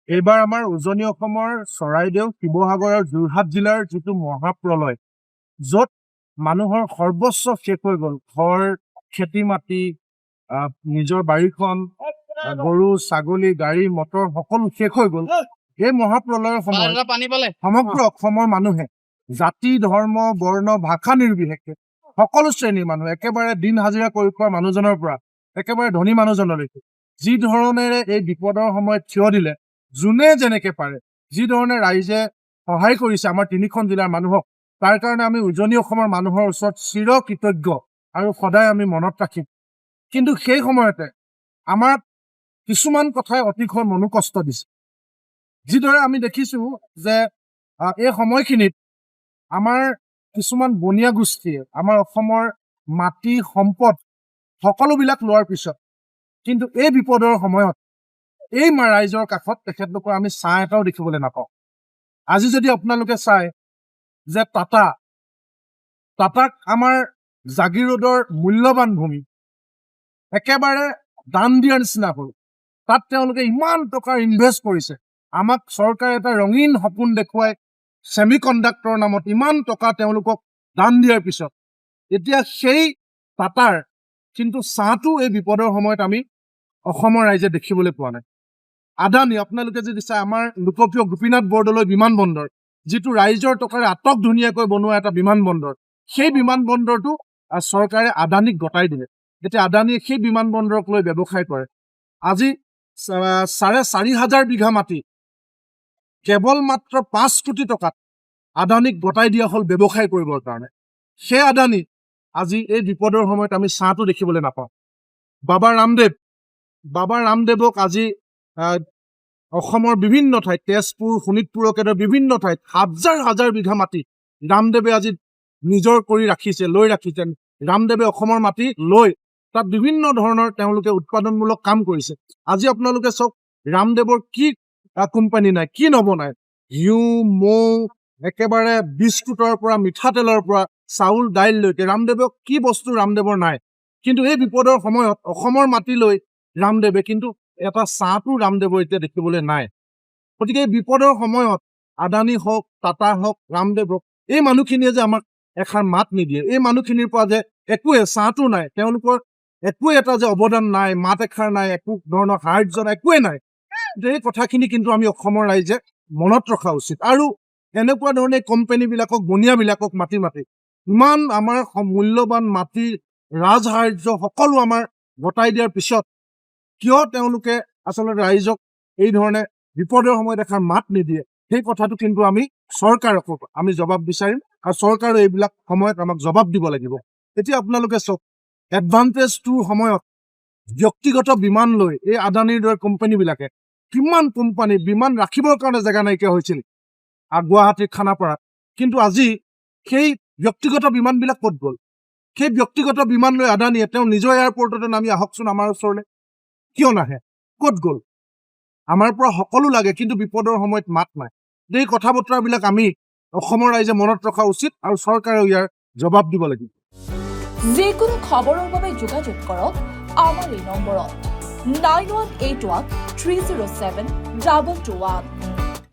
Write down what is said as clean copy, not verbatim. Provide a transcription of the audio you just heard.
এইবাৰ আমাৰ উজনি অসমৰ চৰাইদেউ, শিৱসাগৰ আৰু যোৰহাট জিলাৰ যিটো মহাপ্ৰলয়, য'ত মানুহৰ সৰ্বস্ব শেষ হৈ গ'ল, ঘৰ, খেতি মাটি, নিজৰ বাৰীখন, গৰু, ছাগলী, গাড়ী মটৰ সকলো শেষ হৈ গ'ল। এই মহাপ্ৰলয়ৰ সময়ত সমগ্ৰ অসমৰ মানুহে জাতি, ধৰ্ম, বৰ্ণ, ভাষা নিৰ্বিশেষে সকলো শ্ৰেণীৰ মানুহ, একেবাৰে দিন হাজিৰা কৰি খোৱা মানুহজনৰ পৰা একেবাৰে ধনী মানুহজনলৈকে যি ধৰণেৰে এই বিপদৰ সময়ত থিয় দিলে, যোনে যেনেকে পাৰে, যি ধৰণে ৰাইজে সহায় কৰিছে আমাৰ ৩খন জিলাৰ মানুহক, তাৰ কাৰণে আমি উজনি অসমৰ মানুহৰ ওচৰত চিৰ কৃতজ্ঞ আৰু সদায় আমি মনত ৰাখিম। কিন্তু সেই সময়তে আমাৰ কিছুমান কথাই অতিশয় মনো কষ্ট দিছে। যিদৰে আমি দেখিছো যে এই সময়খিনিত আমাৰ কিছুমান বনীয়া গোষ্ঠীয়ে আমাৰ অসমৰ মাটি সম্পদ সকলোবিলাক লোৱাৰ পিছত কিন্তু এই বিপদৰ সময়ত এই ৰাইজৰ কাষত তেখেতলোকৰ আমি ছাঁ এটাও দেখিবলৈ নাপাওঁ। আজি যদি আপোনালোকে চায় যে টাটাক আমাৰ জাগিৰোডৰ মূল্যৱান ভূমি একেবাৰে দান দিয়াৰ নিচিনা হ'ল। তাত তেওঁলোকে ইমান টকা ইনভেষ্ট কৰিছে। আমাক চৰকাৰে এটা ৰঙীন সপোন দেখুৱাই ছেমি কণ্ডাক্টৰৰ নামত ইমান টকা তেওঁলোকক দান দিয়াৰ পিছত এতিয়া সেই টাটাৰ কিন্তু ছাঁটো এই বিপদৰ সময়ত আমি অসমৰ ৰাইজে দেখিবলৈ পোৱা নাই। আদানী, আপোনালোকে যদি চাই আমাৰ লোকপ্ৰিয় গোপীনাথ বৰদলৈ বিমানবন্দৰ, যিটো ৰাইজৰ টকাৰে আটক ধুনীয়াকৈ বনোৱা এটা বিমানবন্দৰ, সেই বিমানবন্দৰটো চৰকাৰে আদানীক গতাই দিলে। এতিয়া আদানীয়ে সেই বিমানবন্দৰক লৈ ব্যৱসায় কৰে। আজি 4,500 বিঘা মাটি কেৱল মাত্ৰ 5 কোটি টকাত আদানীক গতাই দিয়া হ'ল ব্যৱসায় কৰিবৰ কাৰণে। সেই আদানী আজি এই বিপদৰ সময়ত আমি ছাঁটো দেখিবলৈ নাপাওঁ। বাবা ৰামদেৱক আজি অসমৰ বিভিন্ন ঠাইত, তেজপুৰ, শোণিতপুৰকে ধৰি বিভিন্ন ঠাইত হাজাৰ বিঘা মাটি ৰামদেৱে আজি নিজৰ কৰি ৰাখিছে, লৈ ৰাখিছে। ৰামদেৱে অসমৰ মাটি লৈ তাত বিভিন্ন ধৰণৰ তেওঁলোকে উৎপাদনমূলক কাম কৰিছে। আজি আপোনালোকে চাওক, ৰামদেৱৰ কি কোম্পানী নাই, কি নবনায়, ঘিউ, মৌ, একেবাৰে বিস্কুটৰ পৰা মিঠাতেলৰ পৰা চাউল দাইললৈকে ৰামদেৱক কি বস্তু ৰামদেৱৰ নাই। কিন্তু এই বিপদৰ সময়ত অসমৰ মাটি লৈ ৰামদেৱে কিন্তু এটা ছাঁটো ৰামদেৱৰ এতিয়া দেখিবলৈ নাই। গতিকে এই বিপদৰ সময়ত আদানী হওক, টাটা হওক, ৰামদেৱক, এই মানুহখিনিয়ে যে আমাক এষাৰ মাত নিদিয়ে, এই মানুহখিনিৰ পৰা যে একোৱে ছাঁটো নাই, তেওঁলোকৰ একোৱে এটা যে অৱদান নাই, মাত এষাৰ নাই, একো ধৰণৰ সাহায্য নাই, একোৱে নাই, এই কথাখিনি কিন্তু আমি অসমৰ ৰাইজে মনত ৰখা উচিত। আৰু এনেকুৱা ধৰণে কোম্পানীবিলাকক, বনিয়াবিলাকক মাতি ইমান আমাৰ মূল্যৱান মাটি, ৰাজসাহাৰ্য সকলো আমাৰ গতাই দিয়াৰ পিছত কিয় তেওঁলোকে আচলতে ৰাইজক এই ধৰণে বিপদৰ সময়ত এষাৰ মাত নিদিয়ে, সেই কথাটো কিন্তু আমি চৰকাৰক আমি জবাব বিচাৰিম আৰু চৰকাৰে এইবিলাক সময়ত আমাক জবাব দিব লাগিব। এতিয়া আপোনালোকে চাওক, এডভান্টেজ 2ৰ সময়ত ব্যক্তিগত বিমান লৈ এই আদানীৰ দৰে কোম্পানীবিলাকে কিমান কোম্পানী বিমান ৰাখিবৰ কাৰণে জেগা নাইকিয়া হৈছিল গুৱাহাটীৰ খানাপাৰাত। কিন্তু আজি সেই ব্যক্তিগত বিমানবিলাক ক'ত গ'ল? সেই ব্যক্তিগত বিমান লৈ আদানীয়ে তেওঁ নিজৰ এয়াৰপৰ্টতে নামি আহকচোন আমাৰ ওচৰলৈ, কিয় নাহে? ক'ত গ'ল? আমাৰ পৰা সকলো লাগে, কিন্তু বিপদৰ সময়ত মাত নাই। এই কথা বতৰাবিলাক আমি অসমৰ ৰাইজে মনত ৰখা উচিত আৰু চৰকাৰেও ইয়াৰ জবাব দিব লাগিব। যিকোনো খবৰৰ বাবে যোগাযোগ কৰক আমাৰ এই নম্বৰত 9181 307 221।